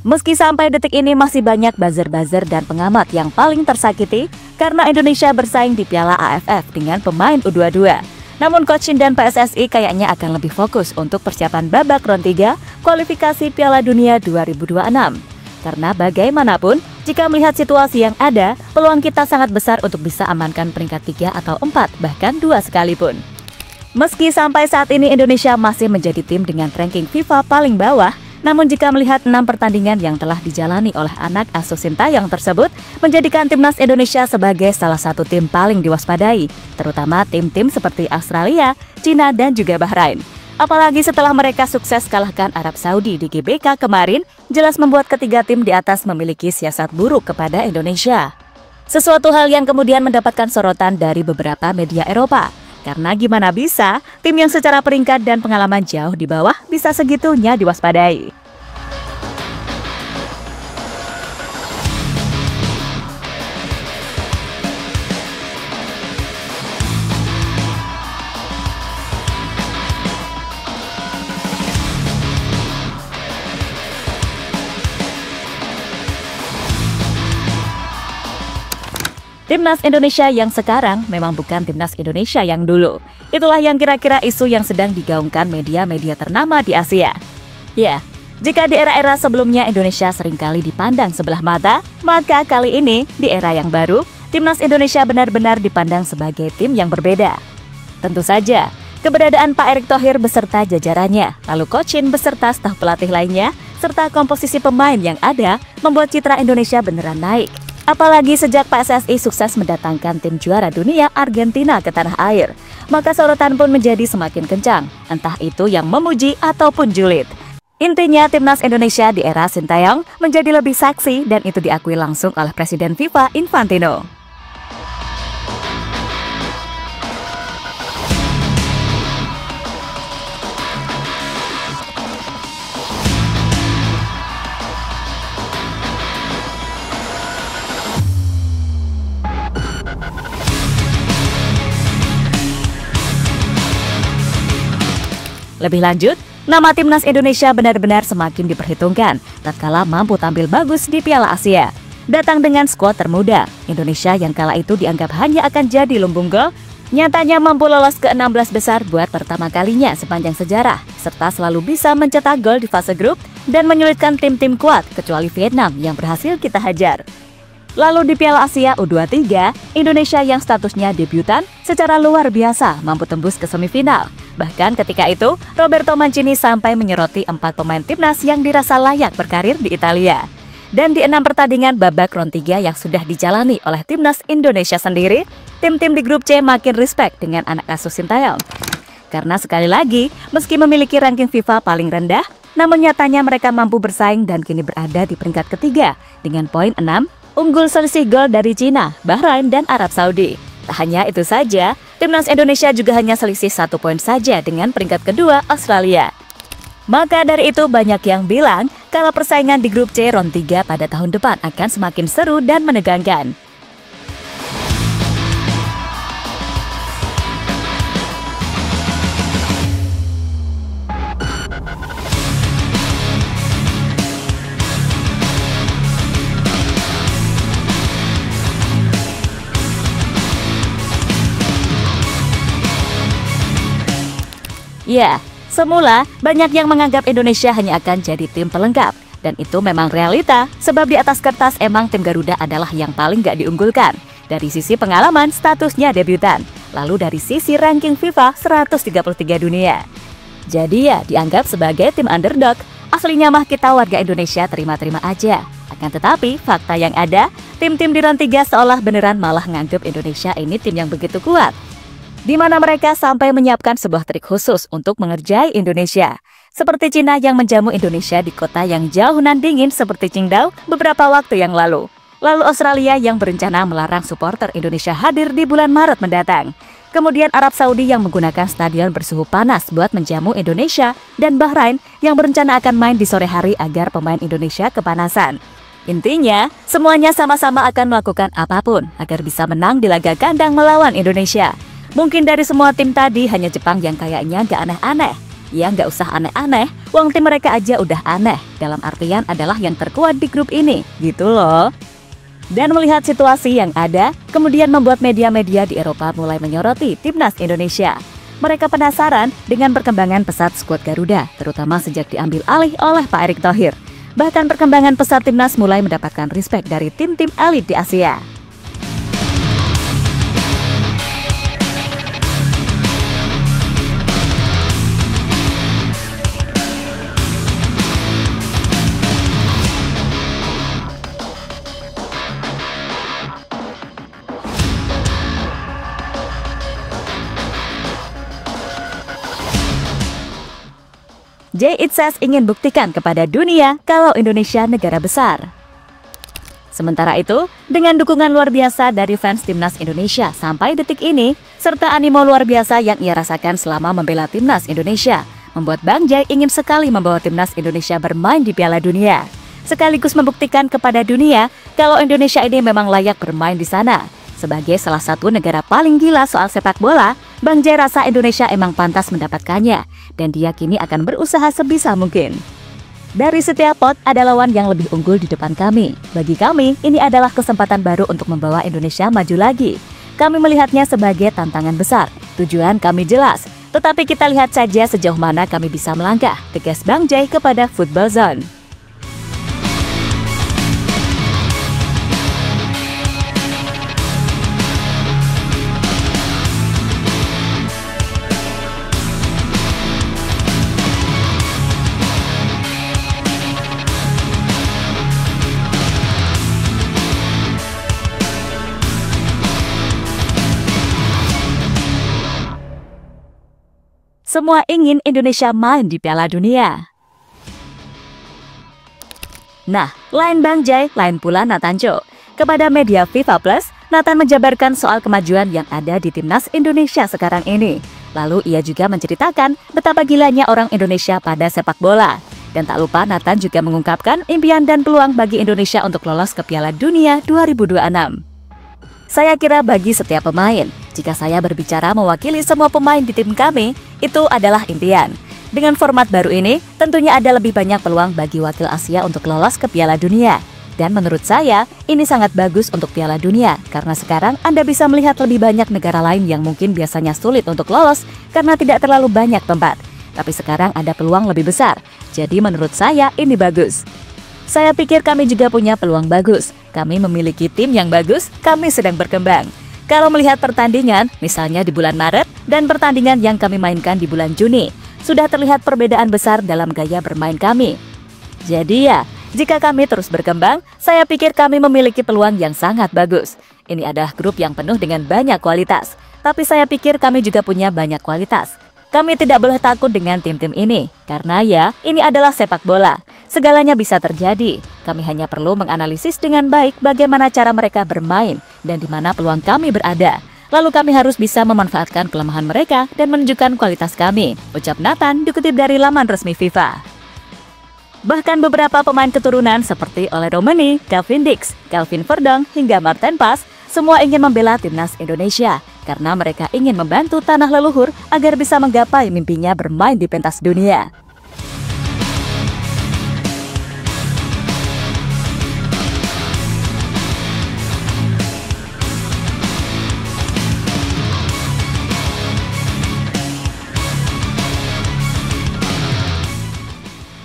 Meski sampai detik ini masih banyak buzzer-buzzer dan pengamat yang paling tersakiti karena Indonesia bersaing di Piala AFF dengan pemain U22. Namun Coach Shin dan PSSI kayaknya akan lebih fokus untuk persiapan babak round 3 kualifikasi Piala Dunia 2026. Karena bagaimanapun, jika melihat situasi yang ada, peluang kita sangat besar untuk bisa amankan peringkat 3 atau 4, bahkan 2 sekalipun. Meski sampai saat ini Indonesia masih menjadi tim dengan ranking FIFA paling bawah, namun jika melihat 6 pertandingan yang telah dijalani oleh anak asuh Sintayong tersebut, menjadikan timnas Indonesia sebagai salah satu tim paling diwaspadai, terutama tim-tim seperti Australia, Cina, dan juga Bahrain. Apalagi setelah mereka sukses kalahkan Arab Saudi di GBK kemarin, jelas membuat ketiga tim di atas memiliki siasat buruk kepada Indonesia. Sesuatu hal yang kemudian mendapatkan sorotan dari beberapa media Eropa. Karena gimana bisa, tim yang secara peringkat dan pengalaman jauh di bawah bisa segitunya diwaspadai. Timnas Indonesia yang sekarang memang bukan Timnas Indonesia yang dulu. Itulah yang kira-kira isu yang sedang digaungkan media-media ternama di Asia. Ya, jika di era-era sebelumnya Indonesia seringkali dipandang sebelah mata, maka kali ini di era yang baru, Timnas Indonesia benar-benar dipandang sebagai tim yang berbeda. Tentu saja, keberadaan Pak Erick Thohir beserta jajarannya, lalu Coach Shin beserta staf pelatih lainnya, serta komposisi pemain yang ada membuat citra Indonesia beneran naik. Apalagi sejak PSSI sukses mendatangkan tim juara dunia Argentina ke tanah air, maka sorotan pun menjadi semakin kencang, entah itu yang memuji ataupun julid. Intinya timnas Indonesia di era Sintayong menjadi lebih seksi dan itu diakui langsung oleh Presiden FIFA Infantino. Lebih lanjut, nama timnas Indonesia benar-benar semakin diperhitungkan tatkala mampu tampil bagus di Piala Asia. Datang dengan skuad termuda, Indonesia yang kala itu dianggap hanya akan jadi lumbung gol, nyatanya mampu lolos ke 16 besar buat pertama kalinya sepanjang sejarah, serta selalu bisa mencetak gol di fase grup dan menyulitkan tim-tim kuat kecuali Vietnam yang berhasil kita hajar. Lalu di Piala Asia U23, Indonesia yang statusnya debutan secara luar biasa mampu tembus ke semifinal. Bahkan ketika itu, Roberto Mancini sampai menyoroti 4 pemain timnas yang dirasa layak berkarir di Italia. Dan di 6 pertandingan babak round 3 yang sudah dijalani oleh timnas Indonesia sendiri, tim-tim di grup C makin respect dengan anak asuh Sintayong. Karena sekali lagi, meski memiliki ranking FIFA paling rendah, namun nyatanya mereka mampu bersaing dan kini berada di peringkat ketiga dengan poin 6, unggul selisih gol dari Cina, Bahrain, dan Arab Saudi. Tak hanya itu saja, timnas Indonesia juga hanya selisih 1 poin saja dengan peringkat kedua Australia. Maka dari itu banyak yang bilang kalau persaingan di grup C round 3 pada tahun depan akan semakin seru dan menegangkan. Ya, semula banyak yang menganggap Indonesia hanya akan jadi tim pelengkap. Dan itu memang realita, sebab di atas kertas emang tim Garuda adalah yang paling gak diunggulkan. Dari sisi pengalaman, statusnya debutan. Lalu dari sisi ranking FIFA 133 dunia. Jadi ya, dianggap sebagai tim underdog. Aslinya mah kita warga Indonesia terima-terima aja. Akan tetapi, fakta yang ada, tim-tim di round 3 seolah beneran malah nganggep Indonesia ini tim yang begitu kuat. Di mana mereka sampai menyiapkan sebuah trik khusus untuk mengerjai Indonesia. Seperti Cina yang menjamu Indonesia di kota yang jauh nan dingin seperti Qingdao beberapa waktu yang lalu. Lalu Australia yang berencana melarang supporter Indonesia hadir di bulan Maret mendatang. Kemudian Arab Saudi yang menggunakan stadion bersuhu panas buat menjamu Indonesia. Dan Bahrain yang berencana akan main di sore hari agar pemain Indonesia kepanasan. Intinya, semuanya sama-sama akan melakukan apapun agar bisa menang di laga kandang melawan Indonesia. Mungkin dari semua tim tadi hanya Jepang yang kayaknya gak aneh-aneh. Ya nggak usah aneh-aneh, wong tim mereka aja udah aneh. Dalam artian adalah yang terkuat di grup ini, gitu loh. Dan melihat situasi yang ada, kemudian membuat media-media di Eropa mulai menyoroti timnas Indonesia. Mereka penasaran dengan perkembangan pesat skuad Garuda, terutama sejak diambil alih oleh Pak Erick Thohir. Bahkan perkembangan pesat timnas mulai mendapatkan respek dari tim-tim elit di Asia. Jay Itzes ingin buktikan kepada dunia kalau Indonesia negara besar. Sementara itu, dengan dukungan luar biasa dari fans timnas Indonesia sampai detik ini, serta animo luar biasa yang ia rasakan selama membela timnas Indonesia, membuat Bang Jay ingin sekali membawa timnas Indonesia bermain di Piala Dunia. Sekaligus membuktikan kepada dunia kalau Indonesia ini memang layak bermain di sana. Sebagai salah satu negara paling gila soal sepak bola, Bang Jay rasa Indonesia emang pantas mendapatkannya, dan dia kini akan berusaha sebisa mungkin. Dari setiap pot ada lawan yang lebih unggul di depan kami. Bagi kami, ini adalah kesempatan baru untuk membawa Indonesia maju lagi. Kami melihatnya sebagai tantangan besar. Tujuan kami jelas, tetapi kita lihat saja sejauh mana kami bisa melangkah, tegas Bang Jay kepada Football Zone. Semua ingin Indonesia main di Piala Dunia. Nah, lain Bang Jay, lain pula Nathan Cho. Kepada media FIFA Plus, Nathan menjabarkan soal kemajuan yang ada di timnas Indonesia sekarang ini. Lalu ia juga menceritakan betapa gilanya orang Indonesia pada sepak bola. Dan tak lupa Nathan juga mengungkapkan impian dan peluang bagi Indonesia untuk lolos ke Piala Dunia 2026. Saya kira bagi setiap pemain, jika saya berbicara mewakili semua pemain di tim kami, itu adalah impian. Dengan format baru ini, tentunya ada lebih banyak peluang bagi wakil Asia untuk lolos ke Piala Dunia. Dan menurut saya, ini sangat bagus untuk Piala Dunia, karena sekarang Anda bisa melihat lebih banyak negara lain yang mungkin biasanya sulit untuk lolos karena tidak terlalu banyak tempat. Tapi sekarang ada peluang lebih besar, jadi menurut saya ini bagus. Saya pikir kami juga punya peluang bagus. Kami memiliki tim yang bagus, kami sedang berkembang. Kalau melihat pertandingan, misalnya di bulan Maret, dan pertandingan yang kami mainkan di bulan Juni, sudah terlihat perbedaan besar dalam gaya bermain kami. Jadi ya, jika kami terus berkembang, saya pikir kami memiliki peluang yang sangat bagus. Ini adalah grup yang penuh dengan banyak kualitas, tapi saya pikir kami juga punya banyak kualitas. Kami tidak boleh takut dengan tim-tim ini, karena ya, ini adalah sepak bola. Segalanya bisa terjadi. Kami hanya perlu menganalisis dengan baik bagaimana cara mereka bermain dan di mana peluang kami berada. Lalu kami harus bisa memanfaatkan kelemahan mereka dan menunjukkan kualitas kami, ucap Nathan dikutip dari laman resmi FIFA. Bahkan beberapa pemain keturunan seperti Ole Romani, Calvin Dix, Calvin Verdong, hingga Martin Pas, semua ingin membela timnas Indonesia karena mereka ingin membantu tanah leluhur agar bisa menggapai mimpinya bermain di pentas dunia.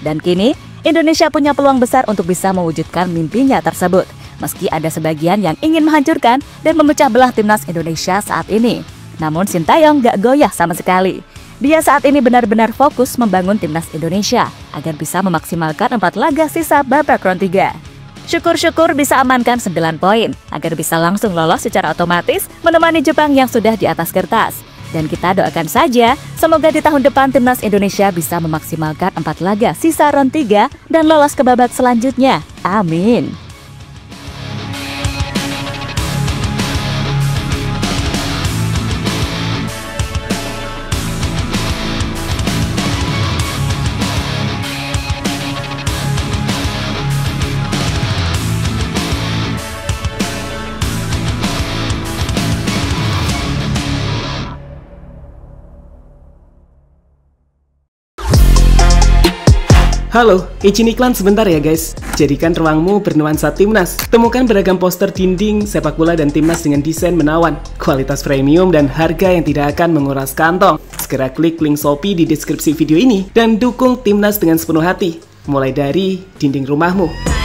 Dan kini, Indonesia punya peluang besar untuk bisa mewujudkan mimpinya tersebut. Meski ada sebagian yang ingin menghancurkan dan memecah belah timnas Indonesia saat ini. Namun Sintayong gak goyah sama sekali. Dia saat ini benar-benar fokus membangun timnas Indonesia agar bisa memaksimalkan 4 laga sisa babak round 3. Syukur-syukur bisa amankan 9 poin agar bisa langsung lolos secara otomatis menemani Jepang yang sudah di atas kertas. Dan kita doakan saja, semoga di tahun depan timnas Indonesia bisa memaksimalkan 4 laga sisa round 3 dan lolos ke babak selanjutnya. Amin. Halo, izin iklan sebentar ya guys. Jadikan ruangmu bernuansa timnas. Temukan beragam poster dinding, sepak bola dan timnas dengan desain menawan, kualitas premium dan harga yang tidak akan menguras kantong. Segera klik link Shopee di deskripsi video ini dan dukung timnas dengan sepenuh hati. Mulai dari dinding rumahmu.